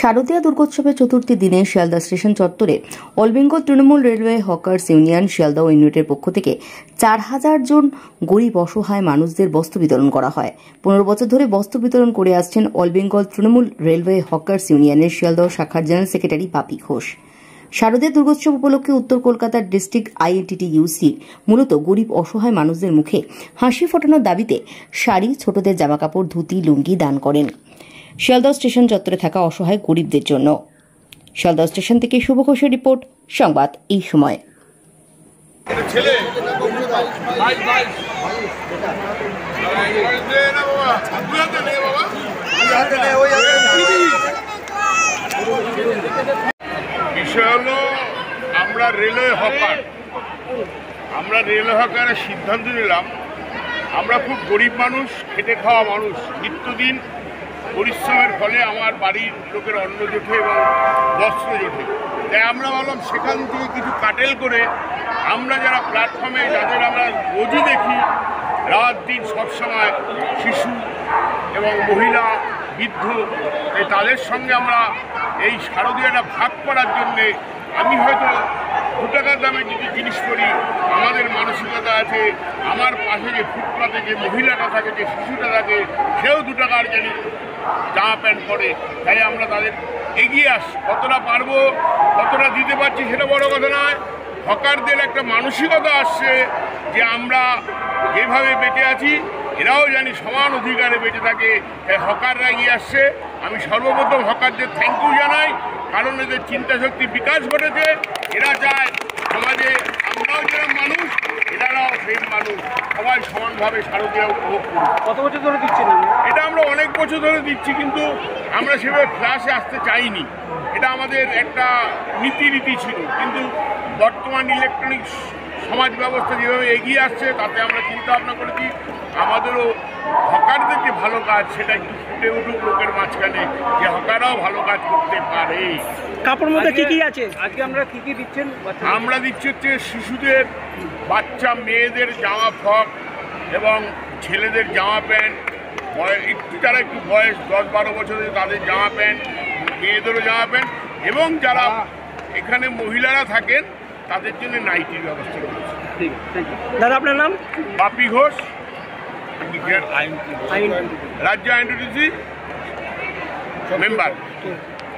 শারদীয়া দুর্গোৎসবের চতুর্থী দিনে শিয়ালদা স্টেশন চত্বরে all Bengal Trinamool railway hawkers union Sealdah ইউনিটের পক্ষ থেকে 4000 জন গরিব অসহায় মানুষদের বস্ত্র বিতরণ করা হয়। 15 বছর ধরে বস্ত্র বিতরণ করে আসছেন all Bengal Trinamool railway hawkers ইউনিয়নের শিয়ালদা শাখার জেনারেল সেক্রেটারি বাপি ঘোষ। শারদীয়া দুর্গোৎসব উপলক্ষে উত্তর কলকাতার ডিস্ট্রিক্ট আইএনটিটিইউসি মূলত গরিব অসহায় মানুষদের মুখে হাসি ফোটানোর দাবিতে শাড়ি, ছোটদের জামাকাপড়, ধুতি, লুঙ্গি দান করেন শিয়ালদা স্টেশন চত্বরে থাকা অসহায় গরিবদের জন্য। শিয়ালদা স্টেশন থেকে শুভ ঘোষের রিপোর্ট, সংবাদ এই সময়। বিষয় হলো আমরা রেলওয়ে হকারের সিদ্ধান্ত নিলাম। আমরা খুব গরিব মানুষ, খেটে খাওয়া মানুষ, নিত্যদিন পরিশ্রমের ফলে আমার বাড়ির লোকের অন্ন জোটে এবং বস্ত্র জোটে। তাই আমরা বললাম সেখান থেকে কিছু কাটেল করে আমরা যারা প্ল্যাটফর্মে যাদের আমরা রোজই দেখি রাত দিন সবসময় শিশু এবং মহিলা, বৃদ্ধ, তাদের সঙ্গে আমরা এই শারদীয়াটা ভাগ করার জন্যে আমি হয়তো 2 টাকার দামে যদি জিনিস করি, আমাদের মানসিকতা আছে আমার পাশে যে ফুটপাতে যে মহিলাটা থাকে, যে শিশুটা থাকে, সেও 2 টাকার জানি জামা প্যান্ট পরে। তাই আমরা তাদের এগিয়ে আসি, কতটা পারবো কতটা দিতে পারছি সেটা বড় কথা নয়। হকারদের একটা মানসিকতা আসছে যে আমরা যেভাবে বেঁচে আছি এরাও জানি সমান অধিকারে বেঁচে থাকে, তাই হকাররা এগিয়ে আসছে। আমি সর্বপ্রথম হকারদের থ্যাংক ইউ জানাই, কারণ এদের চিন্তাশক্তি বিকাশ ঘটেছে। এরা চায় সমাজে আমরাও যেরকম মানুষ, এরাও সেই মানুষ, সবাই সমানভাবে শারদীয়া উপভোগ করি। কত বছর ধরে দিচ্ছেন? এটা আমরা অনেক বছর ধরে দিচ্ছি, কিন্তু আমরা সেভাবে ফ্ল্যাশে আসতে চাইনি। এটা আমাদের একটা নীতি ছিল, কিন্তু বর্তমান ইলেকট্রনিক সমাজ ব্যবস্থা যেভাবে এগিয়ে আসছে তাতে আমরা চিন্তা ভাবনা করেছি আমাদেরও হকারদের যে ভালো কাজ সেটা একটু ফুটে উঠুক লোকের মাঝখানে, যে হকাররাও ভালো কাজ করতে পারে। কাপড় মধ্যে কি আছে আজকে আমরা কি দিচ্ছেন? আমরা দিচ্ছি হচ্ছে শিশুদের, বাচ্চা মেয়েদের জামা ফ্রক এবং ছেলেদের জামা প্যান্ট, যারা একটু বয়স 10-12 বছরের তাদের জামা প্যান্ট, মেয়েদেরও জামা প্যান্ট, এবং যারা এখানে মহিলারা থাকেন তাদের জন্য নাইটির ব্যবস্থা করেছি। দাদা আপনার নাম? বাপি ঘোষ, রাজ্য আইএনটিটিউসি মেম্বার।